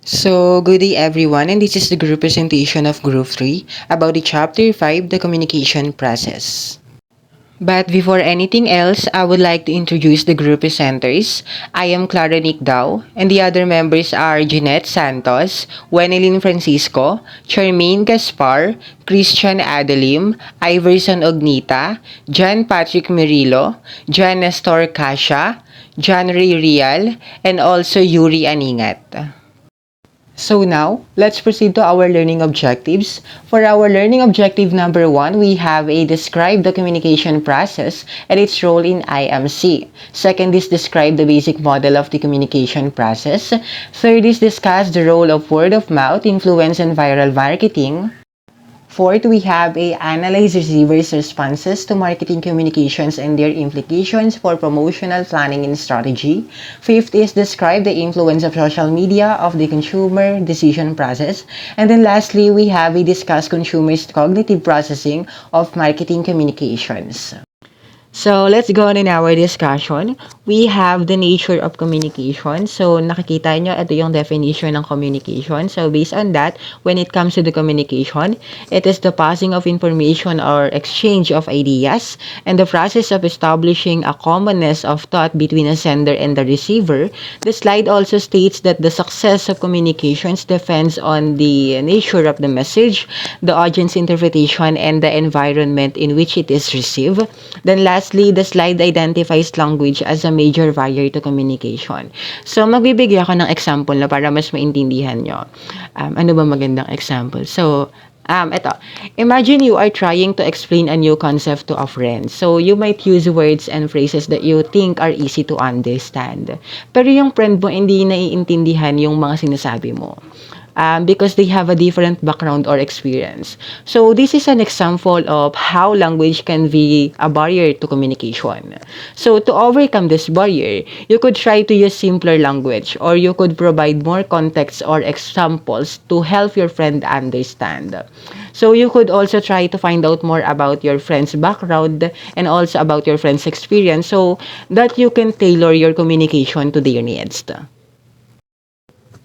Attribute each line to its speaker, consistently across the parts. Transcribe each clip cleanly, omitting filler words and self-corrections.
Speaker 1: Good day everyone, and this is the group presentation of Group 3 about the Chapter 5, the communication process. But before anything else, I would like to introduce the group presenters. I am Clara Nick Dao, and the other members are Jeanette Santos, Wenelin Francisco, Charmaine Gaspar, Christian Adelim, Iverson Ognita, John Patrick Murillo, John Nestor Casha, John Ray Real, and also Yuri Aningat. So now, let's proceed to our learning objectives. For our learning objective number 1, we have a describe the communication process and its role in IMC. Second is describe the basic model of the communication process. Third is discuss the role of word of mouth, influence, and viral marketing. Fourth, we have a analyze receivers' responses to marketing communications and their implications for promotional planning and strategy. Fifth is describe the influence of social media of the consumer decision process. And then lastly, we have a discuss consumers' cognitive processing of marketing communications. So, let's go on in our discussion. We have the nature of communication. So, nakikita nyo, ito yung definition ng communication. So, based on that, when it comes to the communication, it is the passing of information or exchange of ideas and the process of establishing a commonness of thought between a sender and the receiver. The slide also states that the success of communications depends on the nature of the message, the audience interpretation, and the environment in which it is received. Then lastly, the slide identifies language as a major barrier to communication. So, magbibigay ako ng example na para mas maintindihan nyo. Ano ba magandang example? So, ito. Imagine you are trying to explain a new concept to a friend. So, you might use words and phrases that you think are easy to understand. Pero yung friend mo, hindi naiintindihan yung mga sinasabi mo. Because they have a different background or experience. So, this is an example of how language can be a barrier to communication. So, to overcome this barrier, you could try to use simpler language or you could provide more context or examples to help your friend understand. So, you could also try to find out more about your friend's background and also about your friend's experience so that you can tailor your communication to their needs.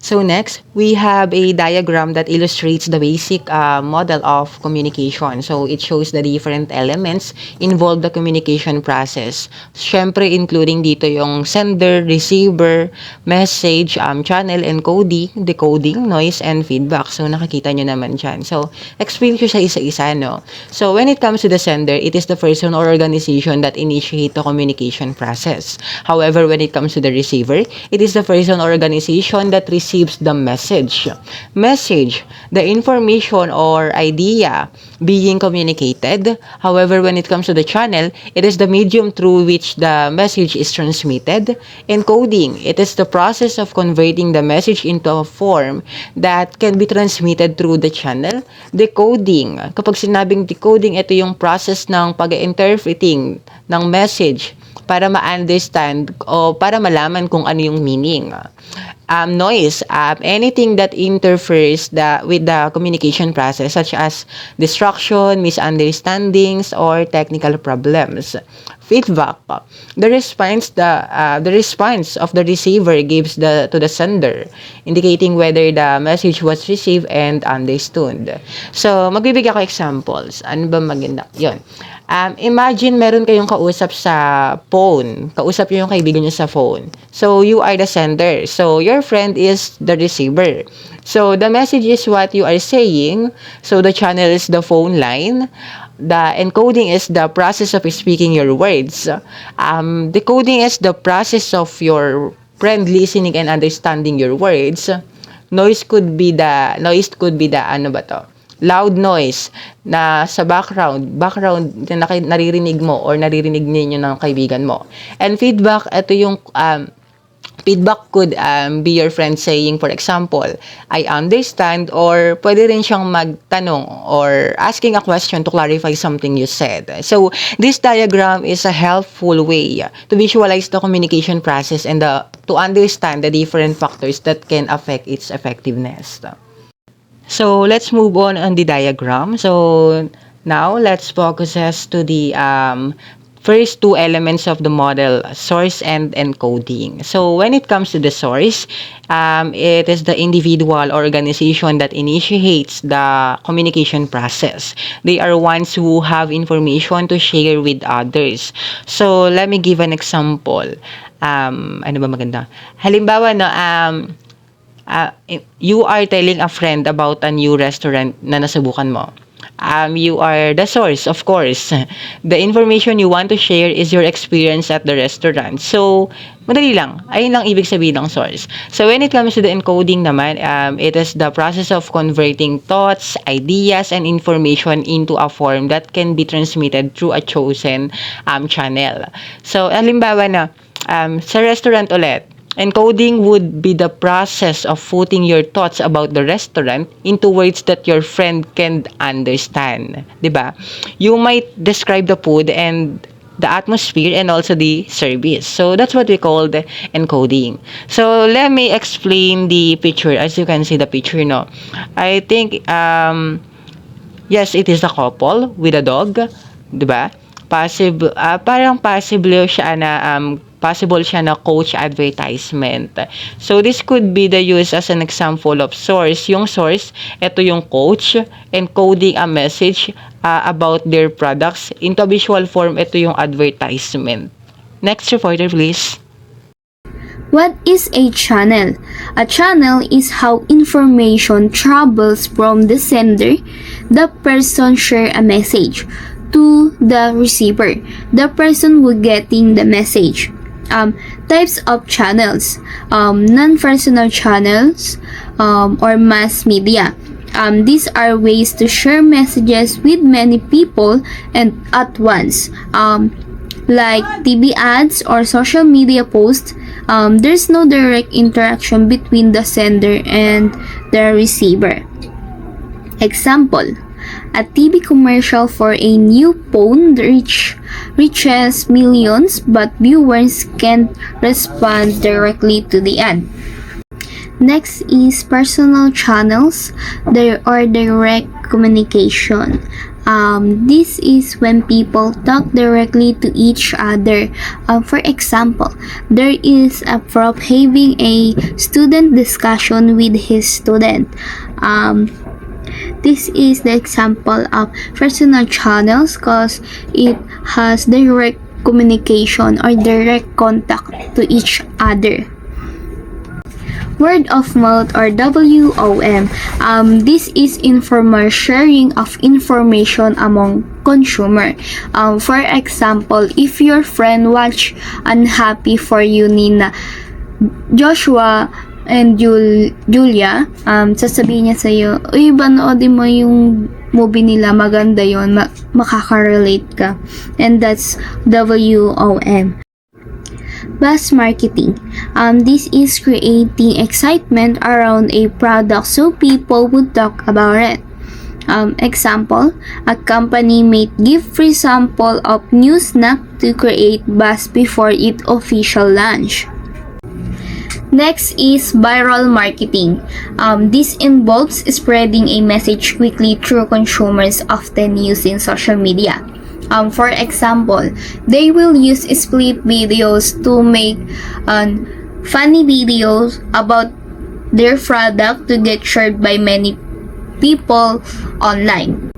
Speaker 1: So next, we have a diagram that illustrates the basic model of communication. So it shows the different elements involved the communication process. Syempre, including dito yung sender, receiver, message, channel, encoding, decoding, noise, and feedback. So nakikita nyo naman dyan. So explain ko siya isa-isa, no? So when it comes to the sender, it is the person or organization that initiate the communication process. However, when it comes to the receiver, it is the person or organization that receives the message. Message, the information or idea being communicated. However, when it comes to the channel, it is the medium through which the message is transmitted. Encoding, it is the process of converting the message into a form that can be transmitted through the channel. Decoding, kapag sinabing decoding, ito yung process ng pag-interpreting ng message para ma-understand o para malaman kung ano yung meaning. Noise, anything that interferes with the communication process such as distraction, misunderstandings, or technical problems. Feedback, the response of the receiver gives to the sender, indicating whether the message was received and understood. So, magbibigay ako examples. Ano ba maganda? Yun. Imagine meron kayong kausap sa phone. Kausap niyo yung kaibigan niyo sa phone. So, you are the sender. So, your friend is the receiver. So, the message is what you are saying. So, the channel is the phone line. The encoding is the process of speaking your words. Decoding is the process of your friend listening and understanding your words. Noise could be the ano ba to? Loud noise na sa background na naririnig mo or naririnig ninyo ng kaibigan mo. And feedback, ito yung feedback could be your friend saying, for example, I understand, or pwede rin siyang magtanong or asking a question to clarify something you said. So, this diagram is a helpful way to visualize the communication process and to understand the different factors that can affect its effectiveness. So, let's move on the diagram. So, now, let's focus as to the first two elements of the model, source and encoding. So when it comes to the source, it is the individual or organization that initiates the communication process. They are ones who have information to share with others. So let me give an example. Ano ba maganda? Halimbawa, no, you are telling a friend about a new restaurant na nasubukan mo. You are the source, of course. The information you want to share is your experience at the restaurant. So, madali lang. Ayun lang ibig sabihin ng source. So, when it comes to the encoding naman, it is the process of converting thoughts, ideas, and information into a form that can be transmitted through a chosen channel. So, halimbawa na, sa restaurant ulit, encoding would be the process of putting your thoughts about the restaurant into words that your friend can understand. Diba? You might describe the food and the atmosphere and also the service. So that's what we call the encoding. So let me explain the picture. As you can see the picture, no? I think, yes, it is a couple with a dog. Diba? Parang possible siya na coach advertisement. So, this could be the use as an example of source. Yung source, ito yung coach, encoding a message about their products. Into visual form, ito yung advertisement. Next reporter, please.
Speaker 2: What is a channel? A channel is how information travels from the sender, the person share a message, to the receiver, the person who getting the message. Types of channels, non-personal channels, or mass media. These are ways to share messages with many people and at once. Like TV ads or social media posts, there's no direct interaction between the sender and the receiver. Example, a TV commercial for a new phone reaches millions, but viewers can't respond directly to the ad. Next is personal channels. There are direct communication. This is when people talk directly to each other. For example, there is a prof having a student discussion with his student. This is the example of personal channels because it has direct communication or direct contact to each other. Word of mouth or WOM. This is informal sharing of information among consumer. For example, if your friend watch Unhappy for You ni Joshua and Julia, sasabihin niya sa'yo, uy, panoodin mo yung movie nila, maganda yon, makaka-relate ka. And that's WOM. Buzz marketing. This is creating excitement around a product so people would talk about it. Example, a company may give free sample of new snack to create buzz before its official launch. Next is viral marketing. This involves spreading a message quickly through consumers, often using social media. For example, they will use split videos to make funny videos about their product to get shared by many people online.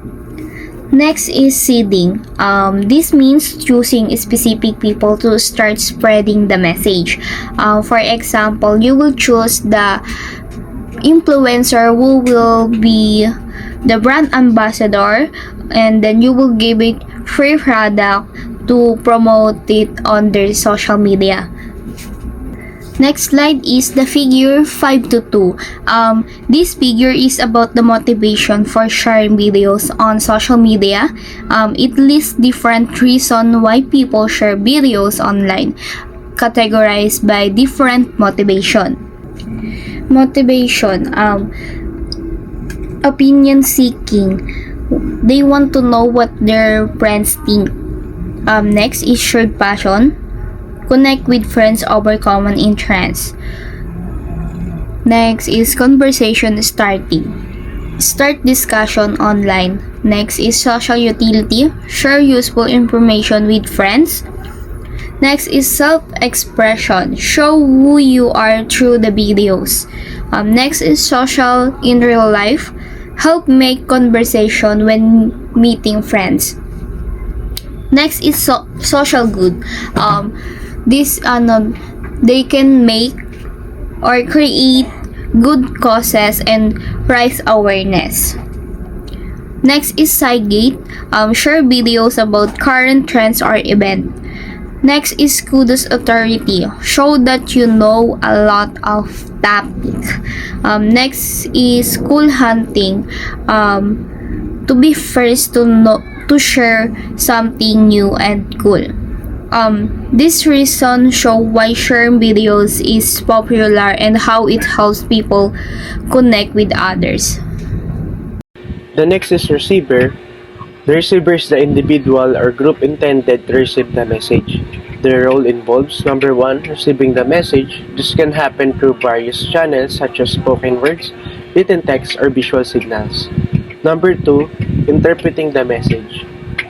Speaker 2: Next is seeding. This means choosing specific people to start spreading the message. For example, you will choose the influencer who will be the brand ambassador, and then you will give it free product to promote it on their social media. Next slide is the figure 522. This figure is about the motivation for sharing videos on social media. It lists different reasons why people share videos online, categorized by different motivation. Motivation, opinion seeking. They want to know what their friends think. Next is shared passion. Connect with friends over common interests. Next is conversation starting. Start discussion online. Next is social utility. Share useful information with friends. Next is self-expression. Show who you are through the videos. Next is social in real life. Help make conversation when meeting friends. Next is social good. This they can make or create good causes and raise awareness. Next is SciGate. Share videos about current trends or event. Next is Kudos Authority. Show that you know a lot of topic. Next is Cool Hunting. To be first to know to share something new and cool. This reason show why sharing videos is popular and how it helps people connect with others.
Speaker 3: The next is receiver. The receiver is the individual or group intended to receive the message. Their role involves: number 1, receiving the message. This can happen through various channels such as spoken words, written text, or visual signals. Number 2, interpreting the message.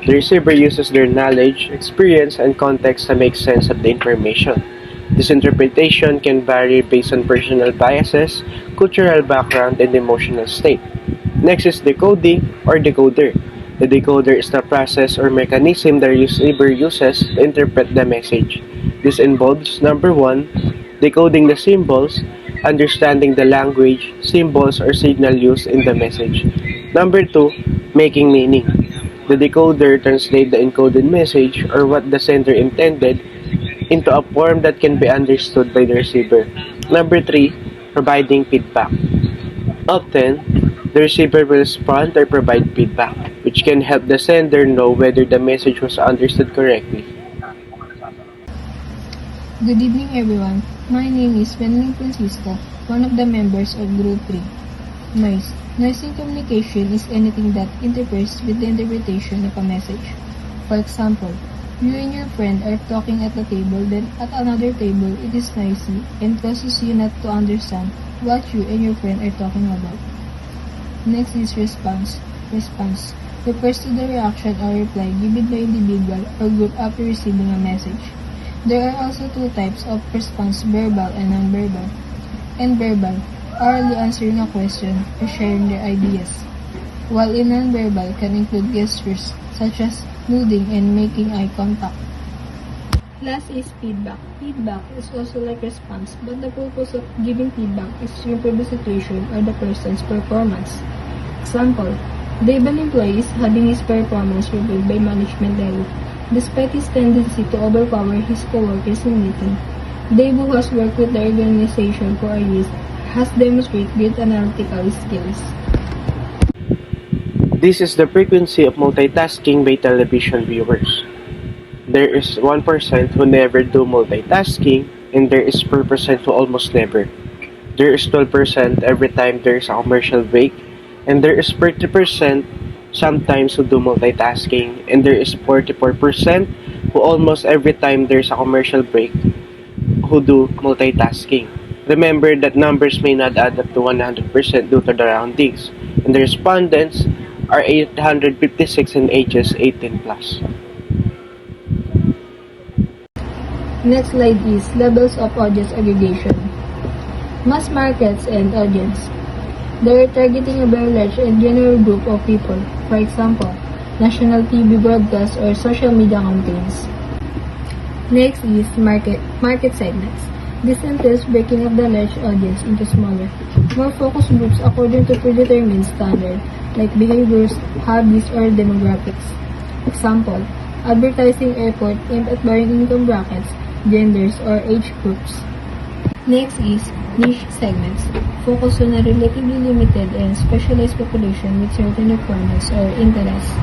Speaker 3: The receiver uses their knowledge, experience, and context to make sense of the information. This interpretation can vary based on personal biases, cultural background, and emotional state. Next is decoding or decoder. The decoder is the process or mechanism the receiver uses to interpret the message. This involves: number 1, decoding the symbols, understanding the language, symbols, or signal used in the message. Number 2, making meaning. The decoder translates the encoded message or what the sender intended into a form that can be understood by the receiver. Number 3, providing feedback. Often, the receiver will respond or provide feedback, which can help the sender know whether the message was understood correctly.
Speaker 4: Good evening, everyone. My name is Wenling Francisco, one of the members of Group 3. Noise. Noise in communication is anything that interferes with the interpretation of a message. For example, you and your friend are talking at a table, then at another table it is noisy and causes you not to understand what you and your friend are talking about. Next is response. Response refers to the reaction or reply given by individual or group after receiving a message. There are also two types of response, verbal and non-verbal. And verbal, orally answering a question or sharing their ideas, while in non-verbal can include gestures such as nodding and making eye contact. Last is feedback. Feedback is also like response, but the purpose of giving feedback is to improve the situation or the person's performance. Example, Dave, an employee, is having his performance reviewed by management level. Despite his tendency to overpower his coworkers in meeting, Dave, who has worked with the organization for years, has demonstrated great analytical skills.
Speaker 3: This is the frequency of multitasking by television viewers. There is 1% who never do multitasking, and there is 4% who almost never. There is 12% every time there is a commercial break, and there is 30% sometimes who do multitasking, and there is 44% who almost every time there is a commercial break who do multitasking. Remember that numbers may not add up to 100% due to the roundings, and the respondents are 856 and ages 18 plus.
Speaker 4: Next slide is levels of audience aggregation. Mass markets and audience. They are targeting a very large and general group of people, for example, national TV broadcasts or social media campaigns. Next is market segments. This entails breaking up the large audience into smaller, more focused groups according to predetermined standards like behaviors, hobbies, or demographics. Example, advertising effort aimed at varying income brackets, genders, or age groups. Next is niche segments, focus on a relatively limited and specialized population with certain requirements or interests.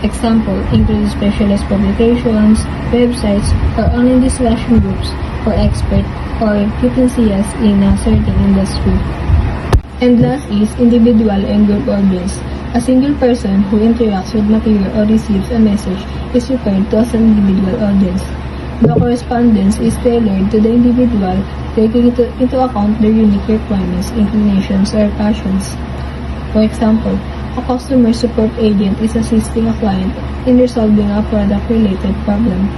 Speaker 4: Example, include specialized publications, websites, or online discussion groups for experts or enthusiasts in a certain industry. And last is individual and group audience. A single person who interacts with material or receives a message is referred to as an individual audience. The correspondence is tailored to the individual, taking into account their unique requirements, inclinations, or passions. For example, a customer support agent is assisting a client in resolving a product-related problem.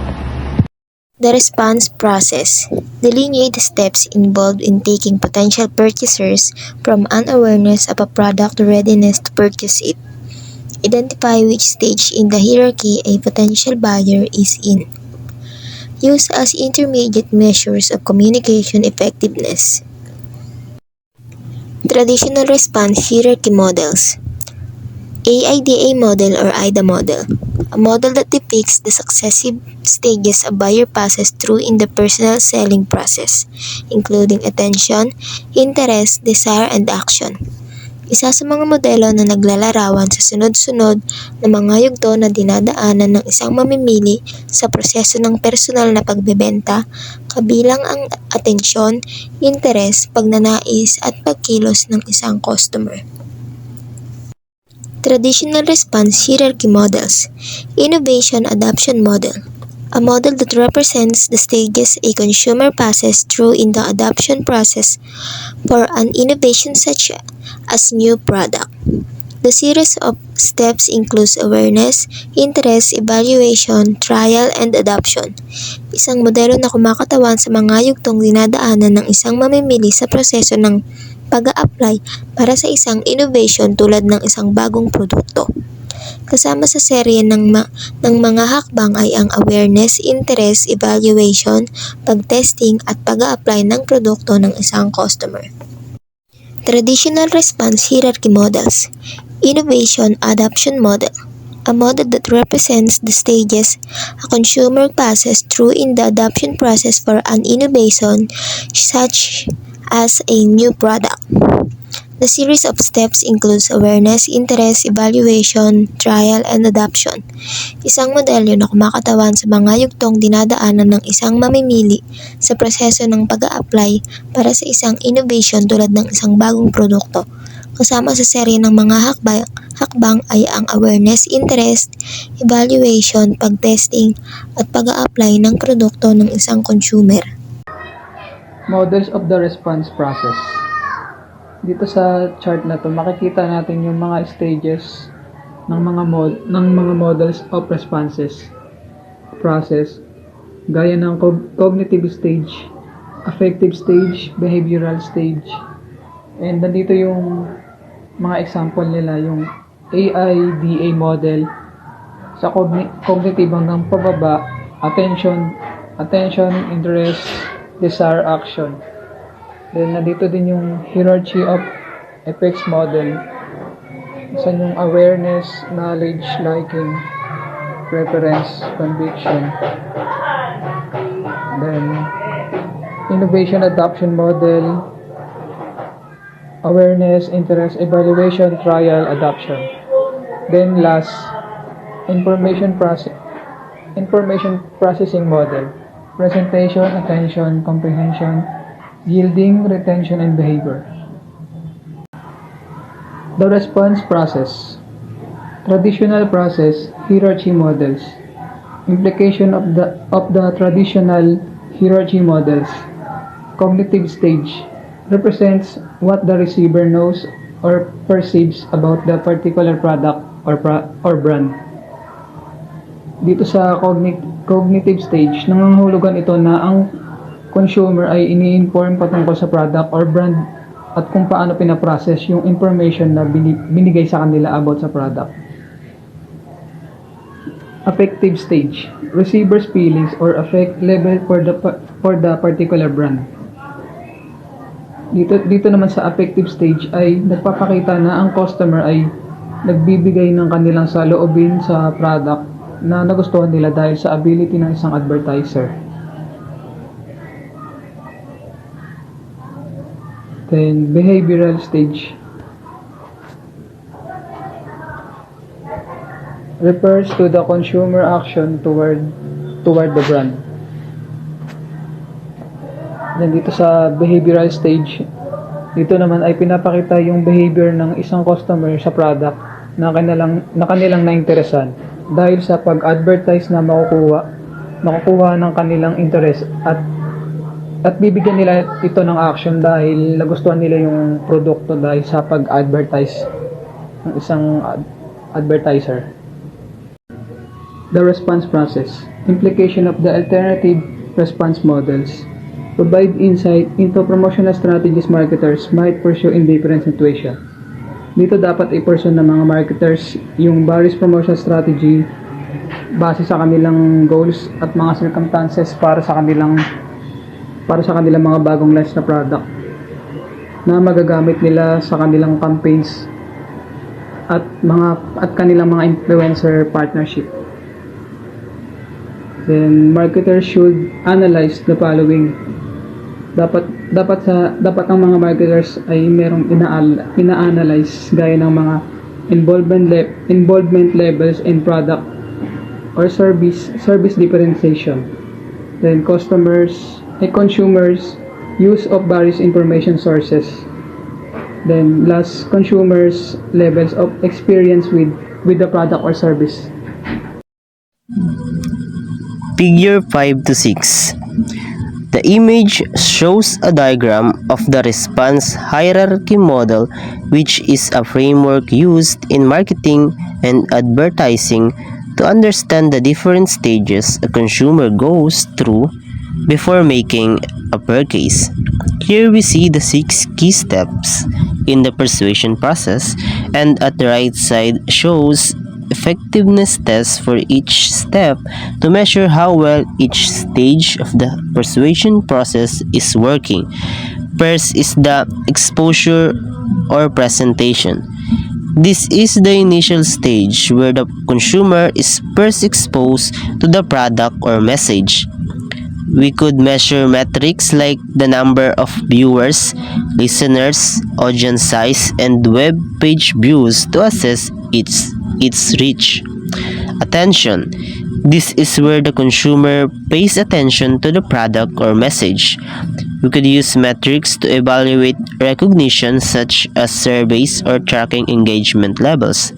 Speaker 5: The response process. Delineate the steps involved in taking potential purchasers from unawareness of a product to readiness to purchase it. Identify which stage in the hierarchy a potential buyer is in. Use as intermediate measures of communication effectiveness. Traditional response hierarchy models. AIDA model or AIDA model. A model that depicts the successive stages a buyer passes through in the personal selling process, including attention, interest, desire, and action. Isa sa mga modelo na naglalarawan sa sunod-sunod na mga yugto na dinadaanan ng isang mamimili sa proseso ng personal na pagbebenta, kabilang ang atensyon, interes, pagnanais, at pagkilos ng isang customer. Traditional response hierarchy models. Innovation adoption model. A model that represents the stages a consumer passes through in the adoption process for an innovation such as new product. The series of steps includes awareness, interest, evaluation, trial, and adoption. Isang modelo na kumakatawan sa mga yugtong dinadaanan ng isang mamimili sa proseso ng pag-a-apply para sa isang innovation tulad ng isang bagong produkto. Kasama sa serye ng mga hakbang ay ang awareness, interest, evaluation, pag-testing at pag-a-apply ng produkto ng isang customer. Traditional response hierarchy models. Innovation adoption model. A model that represents the stages a consumer passes through in the adoption process for an innovation such as a new product. The series of steps includes awareness, interest, evaluation, trial, and adoption. Isang modelyo na kumakatawan sa mga yugtong dinadaanan ng isang mamimili sa proseso ng pag-a-apply para sa isang innovation tulad ng isang bagong produkto. Kasama sa serye ng mga hakbang ay ang awareness, interest, evaluation, pag-testing, at pag-a-apply ng produkto ng isang consumer.
Speaker 6: Models of the response process. Dito sa chart na to, makikita natin yung mga stages ng mga models of responses process, gaya ng cognitive stage, affective stage, behavioral stage. And nandito yung mga example nila, yung AIDA model sa cognitive hanggang pababa, attention, interest, desire, action. Then, nandito din yung hierarchy of effects model. Isa yung awareness, knowledge, liking, preference, conviction. Then, innovation adoption model, awareness, interest, evaluation, trial, adoption. Then, last, information processing model, presentation, attention, comprehension, yielding, retention, and behavior. The response process. Traditional process hierarchy models. Implication of the traditional hierarchy models. Cognitive stage represents what the receiver knows or perceives about the particular product or brand. Dito sa cognitive stage, nangangahulugan ito na ang consumer ay ini-inform patungkol sa product or brand at kung paano pinaprocess yung information na binigay sa kanila about sa product. Affective stage, receiver's feelings or affect level for the particular brand. Dito naman sa affective stage ay nagpapakita na ang customer ay nagbibigay ng kanilang saloobin sa product na nagustuhan nila dahil sa ability ng isang advertiser. Then, behavioral stage refers to the consumer action toward the brand. Then, dito sa behavioral stage, dito naman ay pinapakita yung behavior ng isang customer sa product na kanilang nainteresan dahil sa pag-advertise na makukuha ng kanilang interest at bibigyan nila ito ng action dahil nagustuhan nila yung produkto dahil sa pag-advertise ng isang advertiser. The response process. Implication of the alternative response models. Provide insight into promotional strategies marketers might pursue in different situations. Dito dapat i-pursue ng mga marketers yung various promotional strategy base sa kanilang goals at mga circumstances para sa kanilang mga bagong launch na product na magagamit nila sa kanilang campaigns at kanilang mga influencer partnership. Then marketers should analyze the following. Dapat ang mga marketers ay merong ina-analyze gaya ng mga involvement levels in product or service differentiation. Then consumers use of various information sources. Then last, consumers levels of experience with the product or service.
Speaker 7: Figure 5 to 6. The image shows a diagram of the response hierarchy model, which is a framework used in marketing and advertising to understand the different stages a consumer goes through before making a purchase. Here we see the 6 key steps in the persuasion process, and at the right side shows effectiveness tests for each step to measure how well each stage of the persuasion process is working. First is the exposure or presentation. This is the initial stage where the consumer is first exposed to the product or message. We could measure metrics like the number of viewers, listeners, audience size, and web page views to assess its reach. Attention. This is where the consumer pays attention to the product or message. We could use metrics to evaluate recognition such as surveys or tracking engagement levels.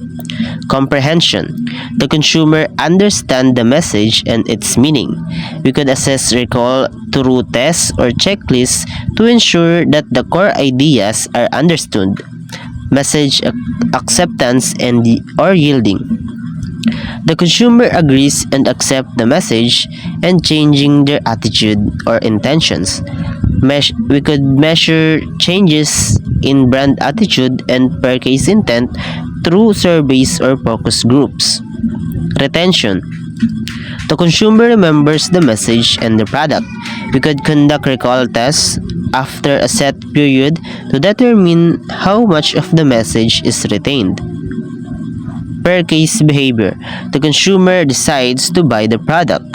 Speaker 7: Comprehension. The consumer understands the message and its meaning. We could assess recall through tests or checklists to ensure that the core ideas are understood. Message acceptance or yielding. The consumer agrees and accepts the message and changing their attitude or intentions. We could measure changes in brand attitude and purchase intent through surveys or focus groups. Retention. The consumer remembers the message and the product. We could conduct recall tests after a set period to determine how much of the message is retained. Purchase behavior. The consumer decides to buy the product.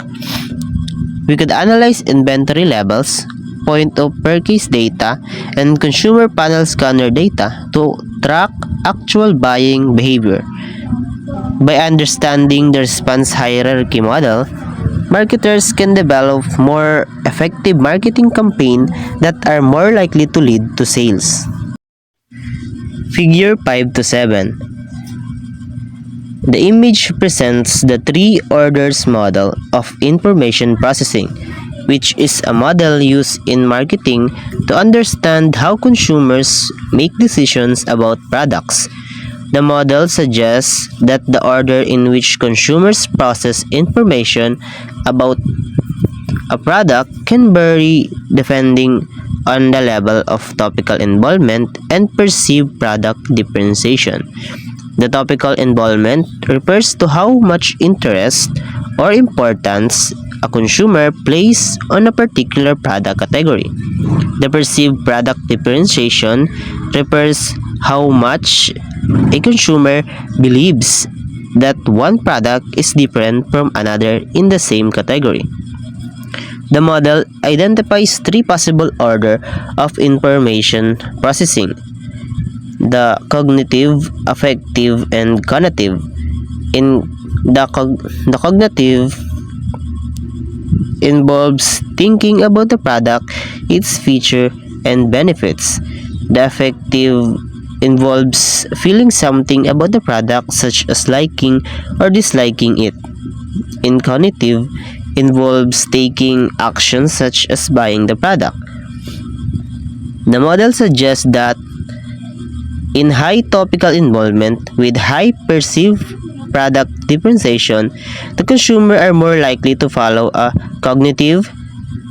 Speaker 7: We could analyze inventory levels, point of purchase data, and consumer panel scanner data to track actual buying behavior. By understanding the response hierarchy model, marketers can develop more effective marketing campaigns that are more likely to lead to sales. Figure 5 to 7. The image presents the 3 orders model of information processing, which is a model used in marketing to understand how consumers make decisions about products. The model suggests that the order in which consumers process information about a product can vary depending on the level of topical involvement and perceived product differentiation. The topical involvement refers to how much interest or importance a consumer places on a particular product category. The perceived product differentiation refers how much a consumer believes that one product is different from another in the same category. The model identifies 3 possible orders of information processing: the cognitive, affective, and conative. In the cognitive involves thinking about the product, its feature, and benefits. The affective involves feeling something about the product, such as liking or disliking it. In cognitive involves taking action such as buying the product. The model suggests that In high topical involvement with high perceived product differentiation, the consumer are more likely to follow a cognitive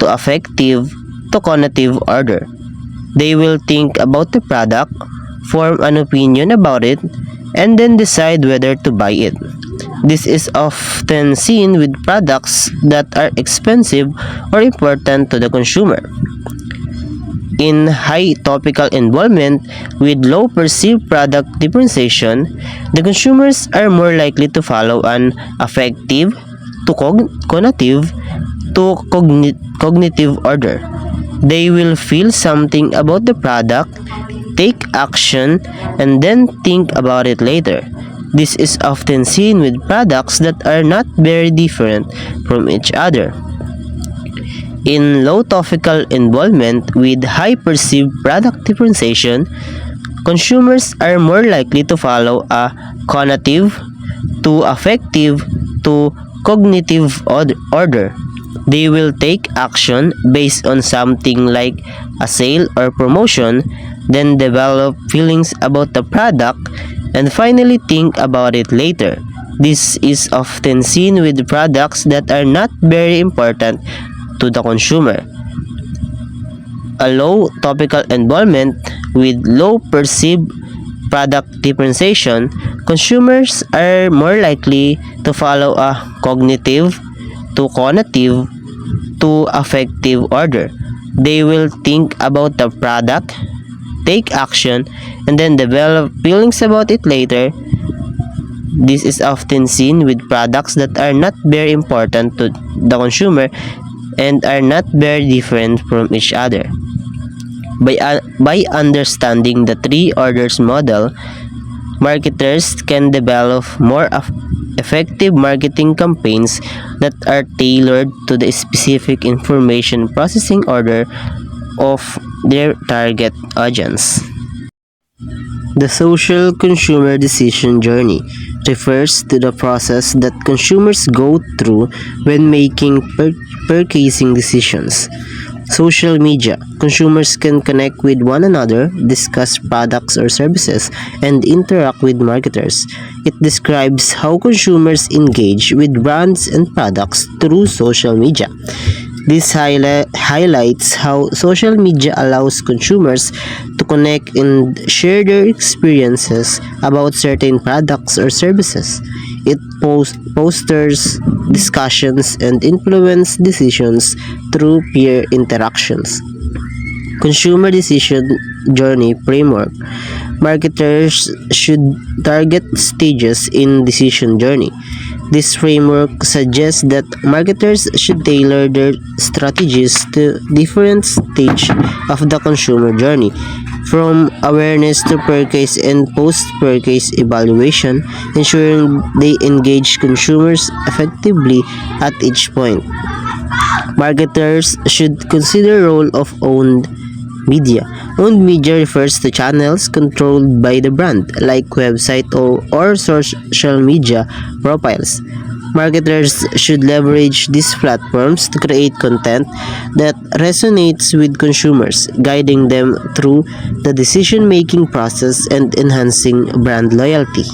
Speaker 7: to affective to conative order. They will think about the product, form an opinion about it, and then decide whether to buy it. This is often seen with products that are expensive or important to the consumer. In high topical involvement with low perceived product differentiation, the consumers are more likely to follow an affective to conative to cognitive order. They will feel something about the product, take action, and then think about it later. This is often seen with products that are not very different from each other. In low topical involvement with high perceived product differentiation, consumers are more likely to follow a conative to affective to cognitive order. They will take action based on something like a sale or promotion, then develop feelings about the product, and finally think about it later. This is often seen with products that are not very important to the consumer. A low topical involvement with low perceived product differentiation, consumers are more likely to follow a cognitive to conative to affective order. They will think about the product, take action, and then develop feelings about it later. This is often seen with products that are not very important to the consumer and are not very different from each other. By understanding the three orders model, marketers can develop more effective marketing campaigns that are tailored to the specific information processing order of their target audience. The social consumer decision journey refers to the process that consumers go through when making purchasing decisions. Social media. Consumers can connect with one another, discuss products or services, and interact with marketers. It describes how consumers engage with brands and products through social media. This highlights how social media allows consumers to connect and share their experiences about certain products or services. It fosters discussions and influence decisions through peer interactions. Consumer decision journey framework. Marketers should target stages in decision journey. This framework suggests that marketers should tailor their strategies to different stages of the consumer journey, from awareness to purchase and post-purchase evaluation, ensuring they engage consumers effectively at each point. Marketers should consider role of owned media. Owned media refers to channels controlled by the brand, like website or social media profiles. Marketers should leverage these platforms to create content that resonates with consumers, guiding them through the decision-making process and enhancing brand loyalty.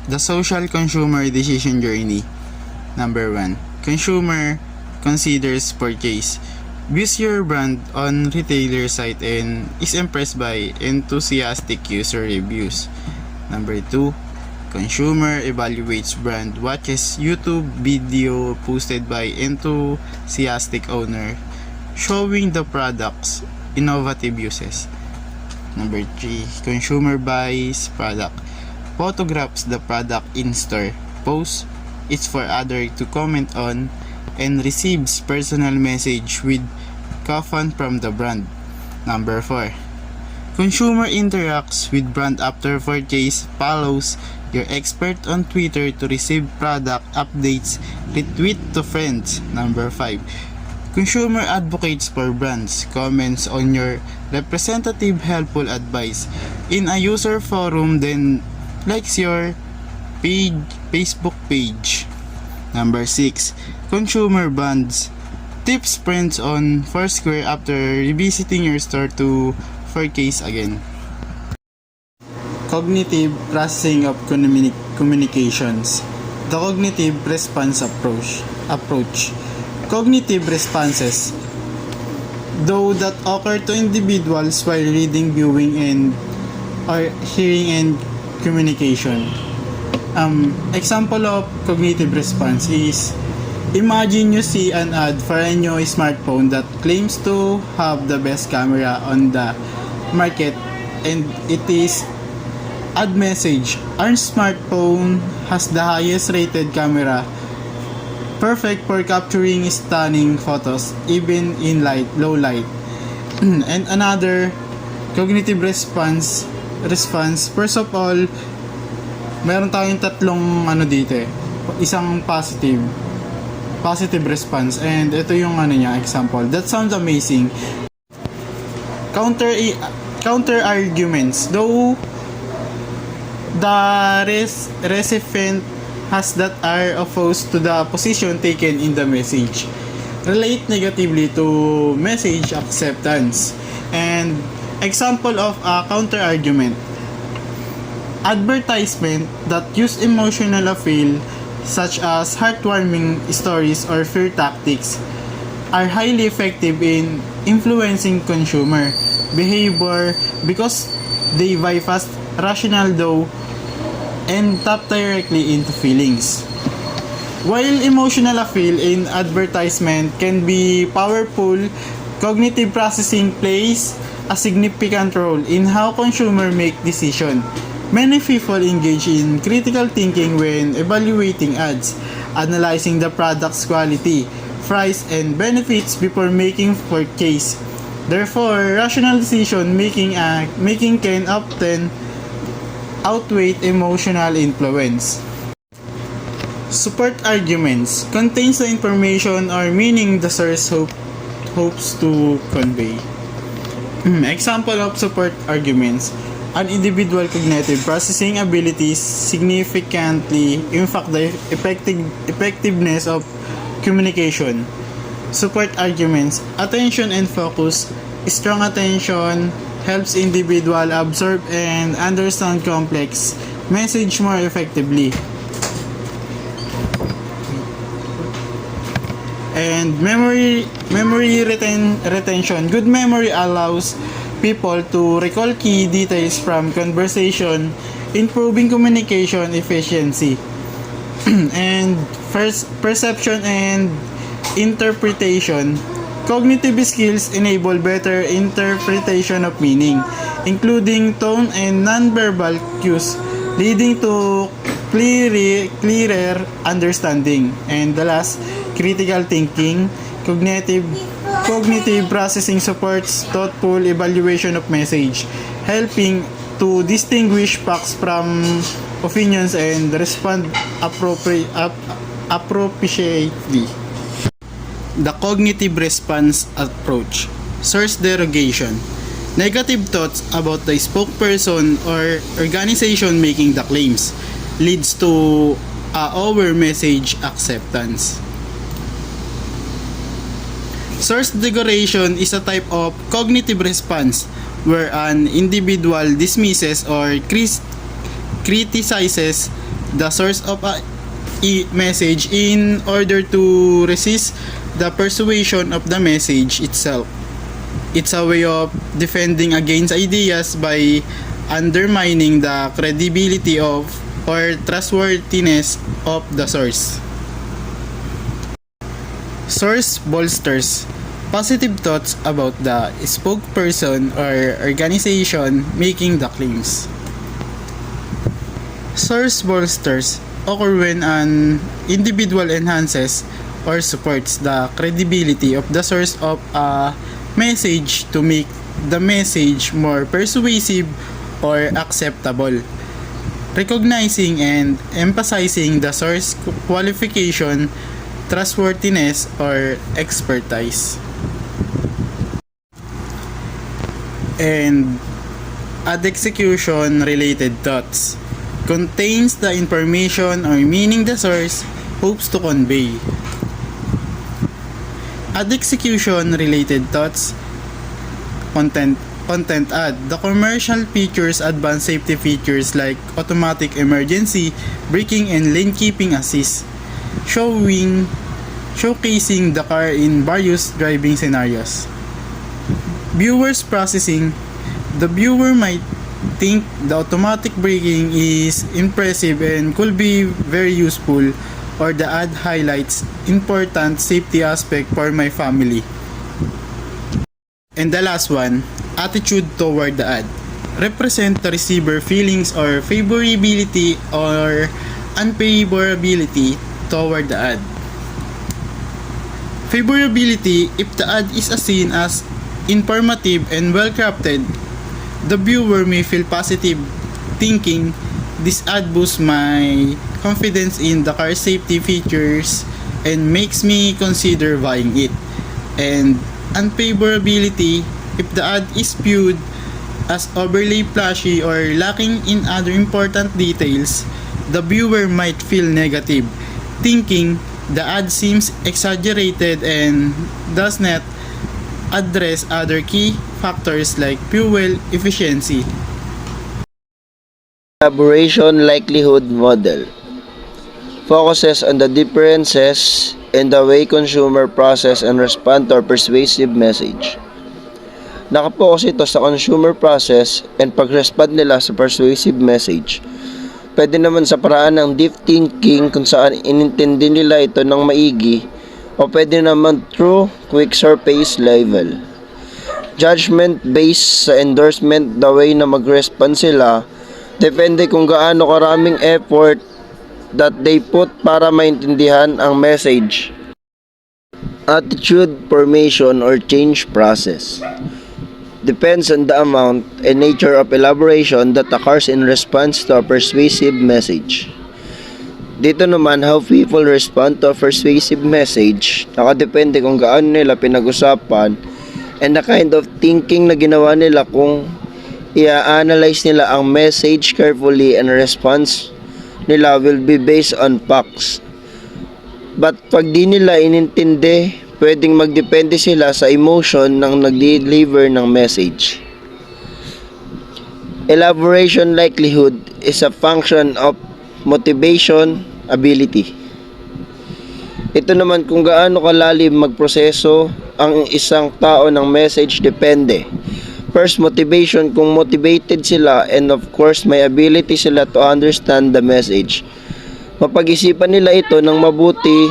Speaker 8: The social consumer decision journey. Number 1. Consumer considers purchase. Views your brand on retailer site and is impressed by enthusiastic user reviews. Number 2. Consumer evaluates brand, watches YouTube video posted by enthusiastic owner showing the product's innovative uses. Number 3. Consumer buys product, photographs the product in store, posts it for others to comment on, and receives personal message with coupon from the brand. Number 4. Consumer interacts with brand after purchase, follows your expert on Twitter to receive product updates, retweet to friends. Number 5. Consumer advocates for brands, comments on your representative helpful advice in a user forum, then likes your Facebook page. Number 6. Consumer bonds, tips friends on Foursquare after revisiting your store to purchase again. cognitive processing of communications. The cognitive response approach. Cognitive responses, though that occur to individuals while reading, viewing, and or hearing and communication. Example of cognitive response is, imagine you see an ad for a new smartphone that claims to have the best camera on the market, and it is ad message. Our smartphone has the highest rated camera, perfect for capturing stunning photos even in low light. And another cognitive response, first of all, meron tayong tatlong dito eh. Isang positive response, and ito yung example. That sounds amazing. Counter arguments, though the recipient has that are opposed to the position taken in the message, relate negatively to message acceptance. And example of a counter argument, advertisement that use emotional appeal such as heartwarming stories or fear tactics are highly effective in influencing consumer behavior because they bypass rational though and tap directly into feelings. While emotional appeal in advertisement can be powerful, cognitive processing plays a significant role in how consumers make decisions. Many people engage in critical thinking when evaluating ads, analyzing the product's quality, price, and benefits before making purchase. Therefore, rational decision making can often outweigh emotional influence. Support arguments contains the information or meaning the source hopes to convey. Example of support arguments: an individual cognitive processing abilities significantly impact the effectiveness of communication. Support arguments: attention and focus. Strong attention helps individual absorb and understand complex message more effectively. And memory retention. Good memory allows people to recall key details from conversation, improving communication efficiency. And first, perception and interpretation. Cognitive skills enable better interpretation of meaning, including tone and nonverbal cues, leading to clearer understanding. And the last, critical thinking. Cognitive processing supports thoughtful evaluation of message, helping to distinguish facts from opinions and respond appropriately. The cognitive response approach. Source derogation. Negative thoughts about the spokesperson or organization making the claims leads to over message acceptance. Source degradation is a type of cognitive response where an individual dismisses or criticizes the source of a message in order to resist the persuasion of the message itself. It's a way of defending against ideas by undermining the credibility of or trustworthiness of the source. Source bolsters positive thoughts about the spokesperson or organization making the claims. Source bolsters occur when an individual enhances or supports the credibility of the source of a message to make the message more persuasive or acceptable, recognizing and emphasizing the source qualification, trustworthiness, or expertise. And ad execution related thoughts contains the information or meaning the source hopes to convey. Ad execution related thoughts content content ad. The commercial features advanced safety features like automatic emergency braking and lane keeping assist, showcasing the car in various driving scenarios. Viewers processing. The viewer might think the automatic braking is impressive and could be very useful, or the ad highlights important safety aspect for my family. And the last one, attitude toward the ad. Represent the receiver feelings or favorability or unfavorability toward the ad. Favorability: if the ad is seen as informative and well crafted, the viewer may feel positive, thinking this ad boosts my confidence in the car safety features and makes me consider buying it. And unfavorability: if the ad is viewed as overly flashy or lacking in other important details, the viewer might feel negative, thinking the ad seems exaggerated and does not address other key factors like fuel efficiency.
Speaker 9: Elaboration likelihood model focuses on the differences in the way consumer process and respond to a persuasive message. Nakapokus ito sa consumer process and pag-respond nila sa persuasive message. Pwede naman sa paraan ng deep thinking kung saan inintindi nila ito ng maigi, o pwede naman through quick surface level. Judgment based sa endorsement, the way na mag-respond sila, depende kung gaano karaming effort that they put para maintindihan ang message. Attitude formation or change process depends on the amount and nature of elaboration that occurs in response to a persuasive message. Dito naman, how people respond to a persuasive message nakadepende kung gaano nila pinag-usapan and the kind of thinking na ginawa nila, kung i-analyze nila ang message carefully, and response nila will be based on facts. But pag di nila inintindi, pwedeng magdepende sila sa emotion ng nag-deliver ng message. Elaboration likelihood is a function of motivation ability. Ito naman kung gaano kalalim magproseso ang isang tao ng message, depende. First, motivation, kung motivated sila, and of course may ability sila to understand the message. Mapag-isipan nila ito ng mabuti.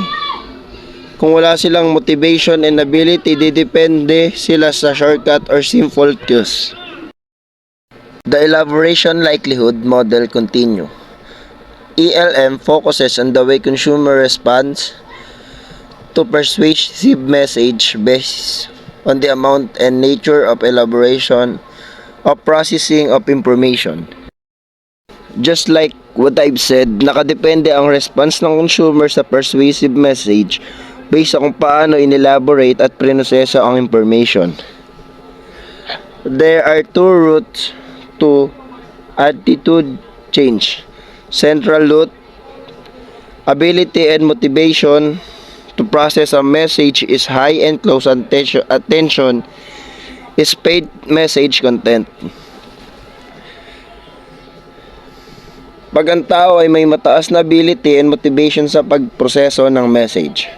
Speaker 9: Kung wala silang motivation and ability, didepende sila sa shortcut or simple cues. The elaboration likelihood model continue. ELM focuses on the way consumer responds to persuasive message based on the amount and nature of elaboration of processing of information. Just like what I've said, nakadepende ang response ng consumer sa persuasive message based sa kung paano inelaborate at prinoseso ang information. There are two routes to attitude change. Central route, ability and motivation to process a message is high and close attention is paid message content. Pag ang tao ay may mataas na ability and motivation sa pagproseso ng message.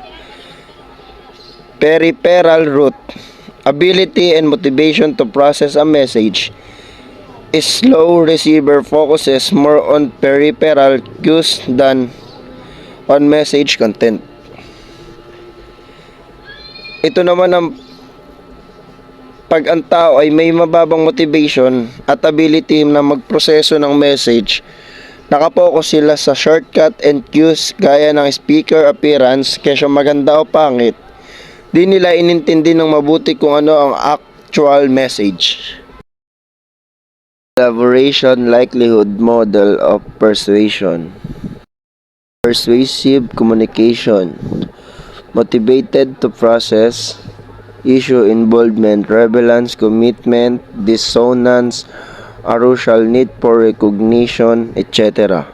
Speaker 9: Peripheral route, ability and motivation to process a message is slow. Receiver focuses more on peripheral cues than on message content. Ito naman ang pag ang tao ay may mababang motivation at ability na magproseso ng message, nakapokus sila sa shortcut and cues gaya ng speaker appearance kaysa maganda o pangit. Di nila inintindi ng mabuti kung ano ang actual message. Elaboration likelihood model of persuasion. Persuasive communication. Motivated to process, issue involvement, relevance, commitment, dissonance, arousal, need for recognition, etc.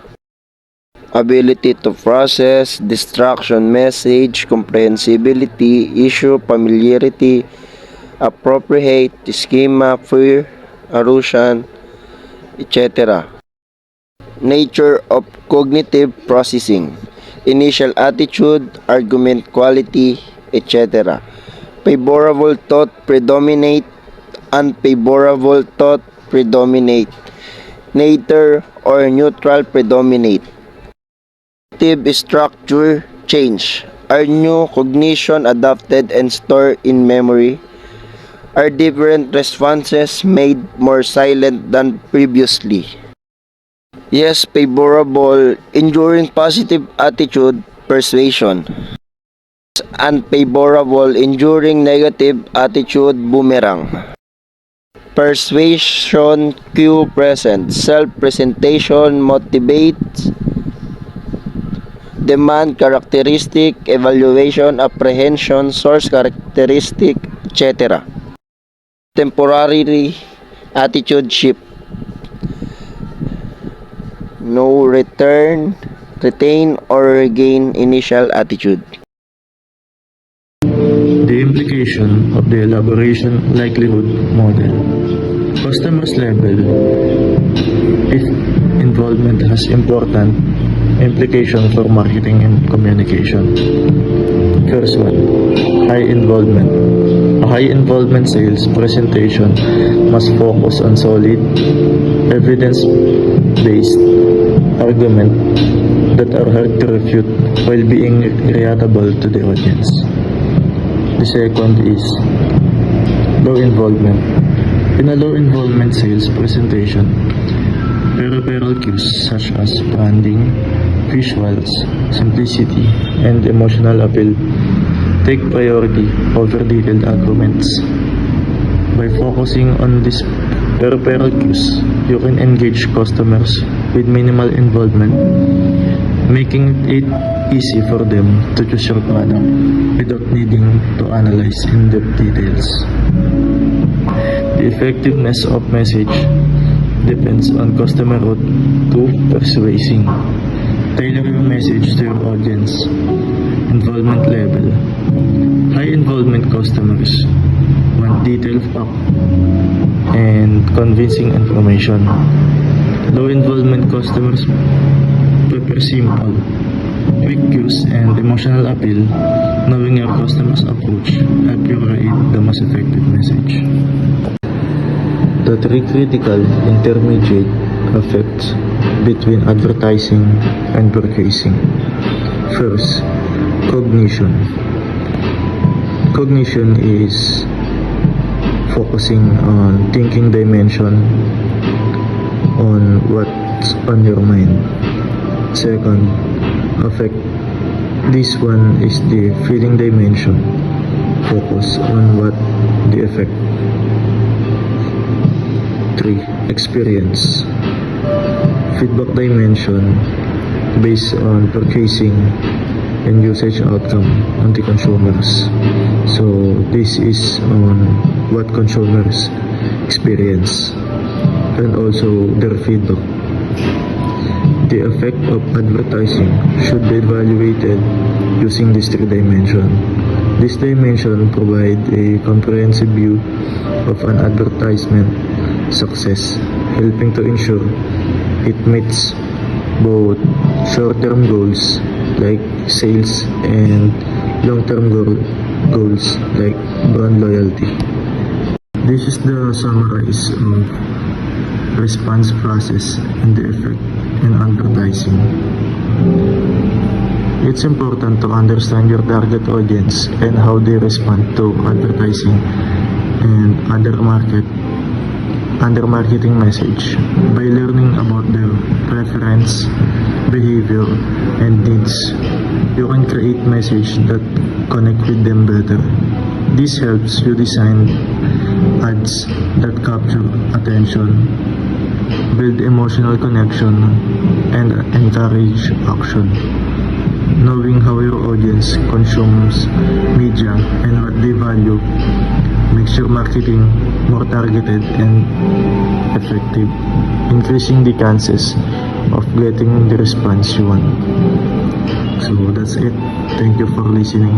Speaker 9: Ability to process, distraction, message, comprehensibility, issue, familiarity, appropriate, schema, fear, Arushan, etc. Nature of cognitive processing, initial attitude, argument quality, etc. Favorable thought predominate, unfavorable thought predominate, neither or neutral predominate. Cognitive structure change. Are new cognition adopted and stored in memory? Are different responses made more silent than previously? Yes, favorable, enduring positive attitude, persuasion. Unfavorable, enduring negative attitude, boomerang. Persuasion, cue present. Self-presentation, motivates. Demand, characteristic. Evaluation, apprehension, source characteristic, etc. Temporary attitude shift. No return, retain or regain initial attitude.
Speaker 10: The implication of the elaboration likelihood model. Customers level. If involvement has important implication for marketing and communication. First one, high involvement. A high involvement sales presentation must focus on solid, evidence-based argument that are hard to refute while being relatable to the audience. The second is low involvement. In a low involvement sales presentation, peripheral cues such as branding, visuals, simplicity, and emotional appeal take priority over detailed arguments. By focusing on these peripheral cues, you can engage customers with minimal involvement, making it easy for them to choose your product without needing to analyze in-depth details. The effectiveness of message depends on customer route to persuasing. Tailor your message to your audience. Involvement level. High involvement customers want detailed fact and convincing information. Low involvement customers prefer simple, quick cues and emotional appeal. Knowing your customer's approach help you create the most effective message. The three critical intermediate effects between advertising and purchasing. First, cognition. Cognition is focusing on thinking dimension on what's on your mind. Second, affect. This one is the feeling dimension. Focus on what the effect. 3. Experience. Feedback dimension based on purchasing and usage outcome on the consumers. So this is on what consumers experience and also their feedback. The effect of advertising should be evaluated using these three dimensions. This dimension provide a comprehensive view of an advertisement success, helping to ensure it meets both short-term goals like sales and long-term goals like brand loyalty. This is the summarize of response process and the effect in advertising. It's important to understand your target audience and how they respond to advertising and other marketing message. By learning about their preference, behavior, and needs, you can create message that connect with them better. This helps you design ads that capture attention, build emotional connection, and encourage action. Knowing how your audience consumes media and what they value makes your marketing more targeted and effective, increasing the chances of getting the response you want. So that's it. Thank you for listening.